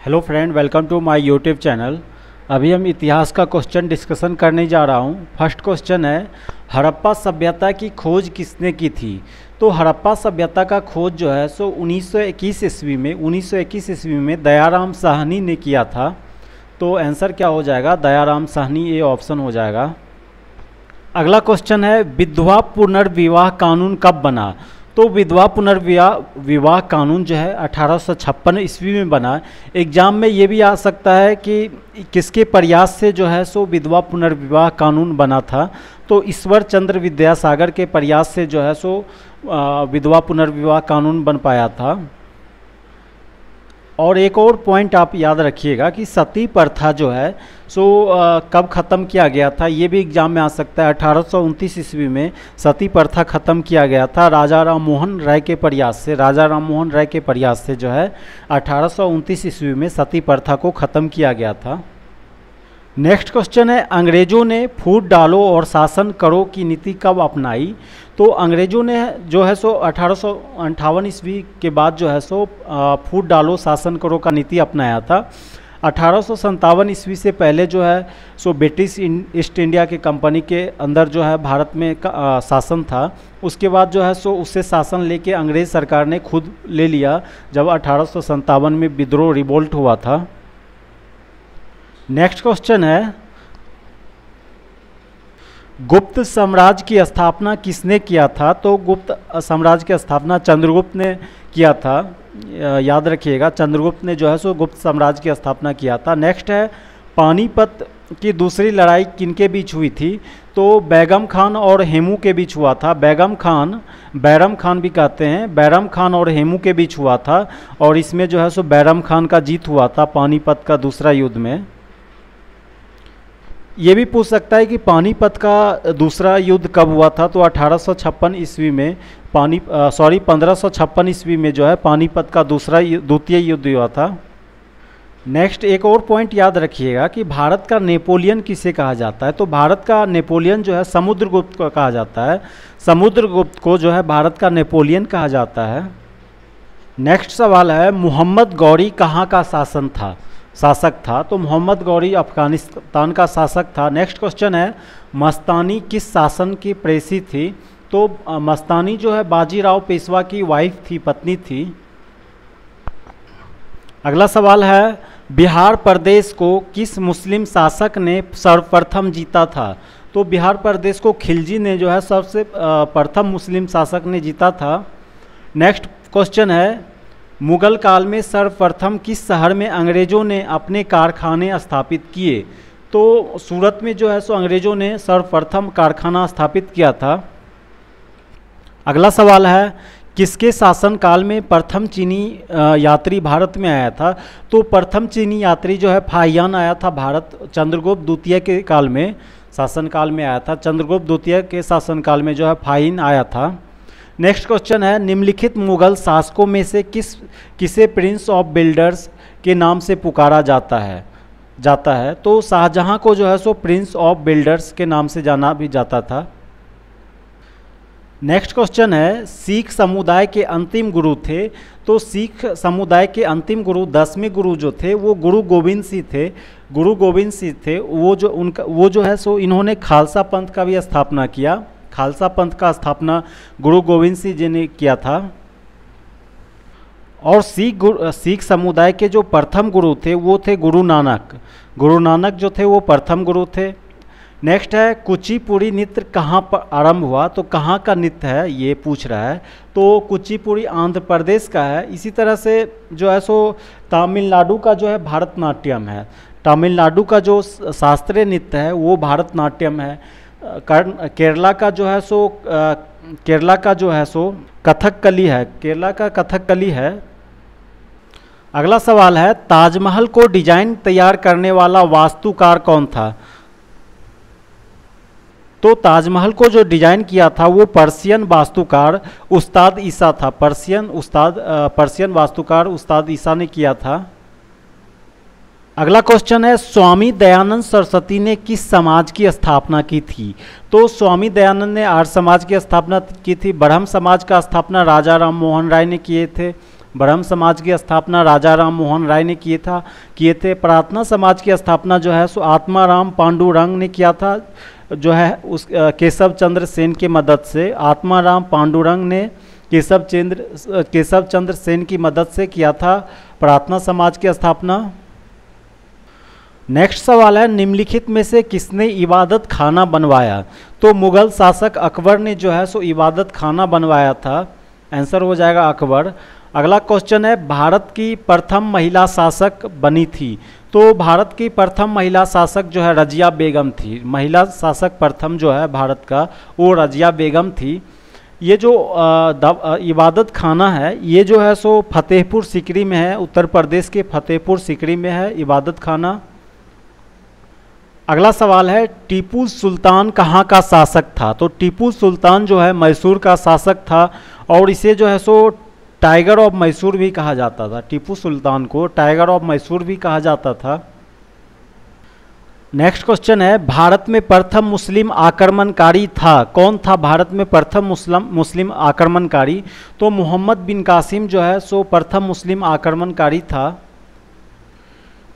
Hello friend, welcome to my YouTube channel. अभी हम इतिहास का क्वेश्चन डिस्कशन करने जा रहा हूँ। फर्स्ट क्वेश्चन है, हड़प्पा सभ्यता की खोज किसने की थी? तो हड़प्पा सभ्यता का खोज जो है सो 1921 ईस्वी में दयाराम साहनी ने किया था। तो आंसर क्या हो जाएगा? दयाराम साहनी, ये ऑप्शन हो जाएगा। अगला क्वेश्चन है, विधवा पुनर्विवाह कानून कब बना? तो विधवा पुनर्विवाह कानून जो है 1856 ईस्वी में बना। एग्जाम में ये भी आ सकता है कि किसके प्रयास से जो है सो विधवा पुनर्विवाह कानून बना था। तो ईश्वर चंद्र विद्यासागर के प्रयास से जो है सो विधवा पुनर्विवाह कानून बन पाया था। और एक और पॉइंट आप याद रखिएगा कि सती प्रथा जो है सो कब ख़त्म किया गया था, ये भी एग्जाम में आ सकता है। 1829 ईस्वी में सती प्रथा ख़त्म किया गया था राजा राम मोहन राय के प्रयास से जो है 1829 ईस्वी में सती प्रथा को ख़त्म किया गया था। नेक्स्ट क्वेश्चन है, अंग्रेज़ों ने फूट डालो और शासन करो की नीति कब अपनाई? तो अंग्रेज़ों ने जो है सो 1858 ईस्वी के बाद जो है सो फूट डालो शासन करो का नीति अपनाया था। 1857 ईस्वी से पहले जो है सो ब्रिटिश ईस्ट इंडिया के कंपनी के अंदर जो है भारत में शासन था। उसके बाद जो है सो उससे शासन लेके अंग्रेज़ सरकार ने खुद ले लिया जब 1857 में विद्रोह रिवोल्ट हुआ था। नेक्स्ट क्वेश्चन है, गुप्त साम्राज्य की स्थापना किसने किया था? तो गुप्त साम्राज्य की स्थापना चंद्रगुप्त ने किया था। याद रखिएगा, चंद्रगुप्त ने जो है सो गुप्त साम्राज्य की स्थापना किया था। नेक्स्ट है, पानीपत की दूसरी लड़ाई किनके बीच हुई थी? तो बैगम खान और हेमू के बीच हुआ था। बैरम खान भी कहते हैं, बैरम खान और हेमू के बीच हुआ था। और इसमें जो है सो बैरम खान का जीत हुआ था पानीपत का दूसरा युद्ध में। ये भी पूछ सकता है कि पानीपत का दूसरा युद्ध कब हुआ था? तो 1856 ईस्वी में 1556 ईस्वी में जो है पानीपत का द्वितीय युद्ध हुआ था। नेक्स्ट एक और पॉइंट याद रखिएगा कि भारत का नेपोलियन किसे कहा जाता है? तो भारत का नेपोलियन जो है समुद्रगुप्त को कहा जाता है। समुद्रगुप्त को जो है भारत का नेपोलियन कहा जाता है। नेक्स्ट सवाल है, मोहम्मद गौरी कहाँ का शासक था? तो मोहम्मद गौरी अफगानिस्तान का शासक था। नेक्स्ट क्वेश्चन है, मस्तानी किस शासन की प्रेसी थी? तो मस्तानी जो है बाजीराव पेशवा की वाइफ थी, पत्नी थी। अगला सवाल है, बिहार प्रदेश को किस मुस्लिम शासक ने सर्वप्रथम जीता था? तो बिहार प्रदेश को खिलजी ने जो है सबसे प्रथम मुस्लिम शासक ने जीता था। नेक्स्ट क्वेश्चन है, मुगल काल में सर्वप्रथम किस शहर में अंग्रेज़ों ने अपने कारखाने स्थापित किए? तो सूरत में जो है सो अंग्रेज़ों ने सर्वप्रथम कारखाना स्थापित किया था। अगला सवाल है, किसके शासनकाल में प्रथम चीनी यात्री भारत में आया था? तो प्रथम चीनी यात्री जो है फाहियान आया था भारत चंद्रगुप्त द्वितीय के काल में, शासनकाल में आया था। चंद्रगुप्त द्वितीय के शासनकाल में जो है फाहियान आया था। नेक्स्ट क्वेश्चन है, निम्नलिखित मुगल शासकों में से किसे प्रिंस ऑफ बिल्डर्स के नाम से पुकारा जाता है? तो शाहजहां को जो है सो प्रिंस ऑफ बिल्डर्स के नाम से जाना भी जाता था। नेक्स्ट क्वेश्चन है, सिख समुदाय के अंतिम गुरु थे? तो सिख समुदाय के अंतिम गुरु 10वें गुरु जो थे वो गुरु गोविंद सिंह थे। वो जो है सो इन्होंने खालसा पंथ का भी स्थापना किया। खालसा पंथ का स्थापना गुरु गोविंद सिंह जी ने किया था। और सिख समुदाय के जो प्रथम गुरु थे वो थे गुरु नानक जो थे वो प्रथम गुरु थे। नेक्स्ट है, कुचिपुड़ी नृत्य कहाँ पर आरंभ हुआ? तो कहाँ का नृत्य है ये पूछ रहा है। तो कुचिपुड़ी आंध्र प्रदेश का है। इसी तरह से जो है सो तमिलनाडु का जो है भरतनाट्यम है। तमिलनाडु का जो शास्त्रीय नृत्य है वो भरतनाट्यम है। केरला का जो है सो कथकली है। केरला का कथकली है। अगला सवाल है, ताजमहल को डिजाइन तैयार करने वाला वास्तुकार कौन था? तो ताजमहल को जो डिजाइन किया था वो पर्शियन वास्तुकार उस्ताद ईसा था। पर्शियन वास्तुकार उस्ताद ईसा ने किया था। अगला क्वेश्चन है, स्वामी दयानंद सरस्वती ने किस समाज की स्थापना की थी? तो स्वामी दयानंद ने आर्य समाज की स्थापना की थी। ब्रह्म समाज का स्थापना राजा राम मोहन राय ने किए थे। ब्रह्म समाज की स्थापना राजा राम मोहन राय ने किए थे। प्रार्थना समाज की स्थापना जो है सो आत्माराम पांडुरंग ने किया था, जो है उस केशव चंद्र सेन की मदद से। आत्माराम पांडुरंग ने केशव चंद्र सेन की मदद से किया था प्रार्थना समाज की स्थापना। नेक्स्ट सवाल है, निम्नलिखित में से किसने इबादत खाना बनवाया? तो मुगल शासक अकबर ने जो है सो इबादत खाना बनवाया था। आंसर हो जाएगा अकबर। अगला क्वेश्चन है, भारत की प्रथम महिला शासक बनी थी? तो भारत की प्रथम महिला शासक जो है रजिया बेगम थी। महिला शासक प्रथम जो है भारत का वो रजिया बेगम थी। ये जो इबादत खाना है ये जो है सो फतेहपुर सीकरी में है, उत्तर प्रदेश के फतेहपुर सीकरी में है इबादत खाना। अगला सवाल है, टीपू सुल्तान कहाँ का शासक था? तो टीपू सुल्तान जो है मैसूर का शासक था और इसे जो है सो टाइगर ऑफ मैसूर भी कहा जाता था। टीपू सुल्तान को टाइगर ऑफ मैसूर भी कहा जाता था। नेक्स्ट क्वेश्चन है, भारत में प्रथम मुस्लिम आक्रमणकारी था? कौन था भारत में प्रथम मुस्लिम आक्रमणकारी? तो मोहम्मद बिन कासिम जो है सो प्रथम मुस्लिम आक्रमणकारी था।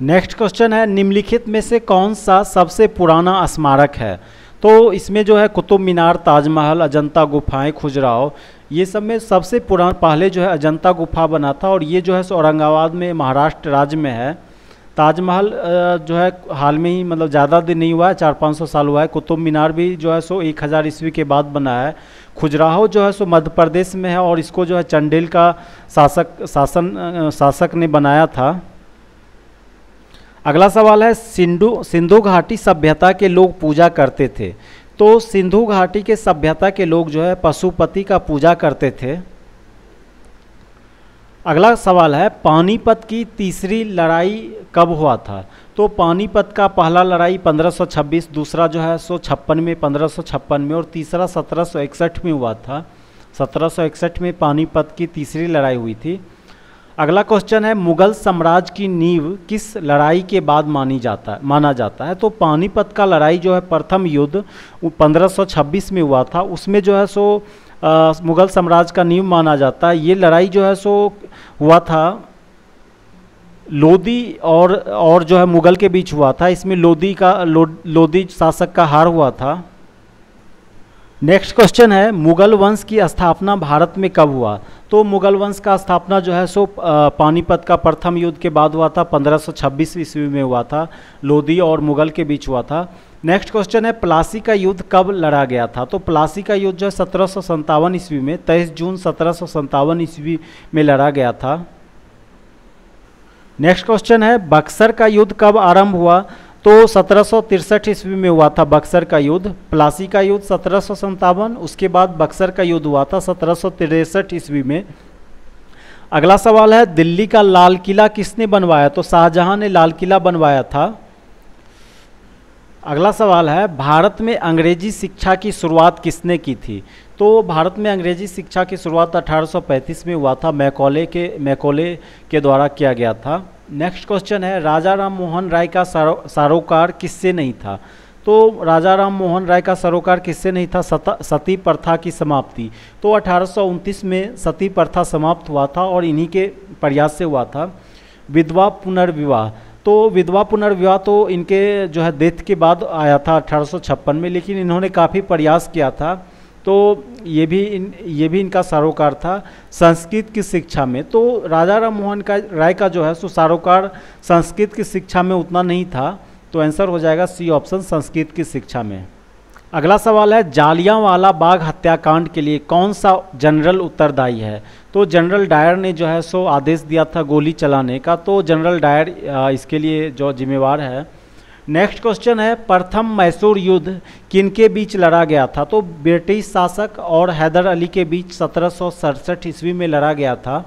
नेक्स्ट क्वेश्चन है, निम्नलिखित में से कौन सा सबसे पुराना स्मारक है? तो इसमें जो है कुतुब मीनार, ताजमहल, अजंता गुफाएं, खजुराहो, ये सब में सबसे पुराना पहले जो है अजंता गुफा बना था और ये जो है औरंगाबाद में महाराष्ट्र राज्य में है। ताजमहल जो है हाल में ही मतलब ज़्यादा दिन नहीं हुआ है, 400-500 साल हुआ है। कुतुब मीनार भी जो है सो 1000 ईस्वी के बाद बना है। खजुराहो जो है सो मध्य प्रदेश में है और इसको जो है चंदेल का शासक ने बनाया था। अगला सवाल है, सिंधु घाटी सभ्यता के लोग पूजा करते थे? तो सिंधु घाटी के सभ्यता के लोग जो है पशुपति का पूजा करते थे। अगला सवाल है, पानीपत की तीसरी लड़ाई कब हुआ था? तो पानीपत का पहला लड़ाई 1526, दूसरा जो है सो 1556 में और तीसरा 1761 में हुआ था। 1761 में पानीपत की तीसरी लड़ाई हुई थी। अगला क्वेश्चन है, मुगल साम्राज्य की नींव किस लड़ाई के बाद माना जाता है? तो पानीपत का लड़ाई जो है प्रथम युद्ध 1526 में हुआ था, उसमें जो है सो मुगल साम्राज्य का नींव माना जाता है। ये लड़ाई जो है सो हुआ था लोदी और जो है मुगल के बीच हुआ था। इसमें लोदी शासक का हार हुआ था। नेक्स्ट क्वेश्चन है, मुगल वंश की स्थापना भारत में कब हुआ? तो मुगल वंश का स्थापना जो है सो पानीपत का प्रथम युद्ध के बाद हुआ था, 1526 ईस्वी में हुआ था। लोदी और मुगल के बीच हुआ था। नेक्स्ट क्वेश्चन है, प्लासी का युद्ध कब लड़ा गया था? तो प्लासी का युद्ध जो है 1757 ईस्वी में 23 जून 1757 ईस्वी में लड़ा गया था। नेक्स्ट क्वेश्चन है, बक्सर का युद्ध कब आरंभ हुआ? तो 1763 ईस्वी में हुआ था बक्सर का युद्ध। प्लासी का युद्ध 1757, उसके बाद बक्सर का युद्ध हुआ था 1763 ईस्वी में। अगला सवाल है, दिल्ली का लाल किला किसने बनवाया? तो शाहजहां ने लाल किला बनवाया था। अगला सवाल है, भारत में अंग्रेजी शिक्षा की शुरुआत किसने की थी? तो भारत में अंग्रेजी शिक्षा की शुरुआत 1835 में हुआ था, मैकॉले के द्वारा किया गया था। नेक्स्ट क्वेश्चन है, राजा राम मोहन राय का सरोकार किससे नहीं था? तो राजा राम मोहन राय का सरोकार किससे नहीं था? सती प्रथा की समाप्ति। तो 1829 में सती प्रथा समाप्त हुआ था और इन्हीं के प्रयास से हुआ था। विधवा पुनर्विवाह, तो विधवा पुनर्विवाह तो इनके जो है डेथ के बाद आया था 1856 में, लेकिन इन्होंने काफ़ी प्रयास किया था। तो ये भी इनका सरोकार था संस्कृत की शिक्षा में। तो राजा राम मोहन राय का जो है सो सरोकार संस्कृत की शिक्षा में उतना नहीं था। तो आंसर हो जाएगा सी ऑप्शन, संस्कृत की शिक्षा में। अगला सवाल है, जालियांवाला बाग हत्याकांड के लिए कौन सा जनरल उत्तरदायी है? तो जनरल डायर ने जो है सो आदेश दिया था गोली चलाने का, तो जनरल डायर इसके लिए जो जिम्मेवार है। नेक्स्ट क्वेश्चन है, प्रथम मैसूर युद्ध किनके बीच लड़ा गया था? तो ब्रिटिश शासक और हैदर अली के बीच 1767 ईस्वी में लड़ा गया था।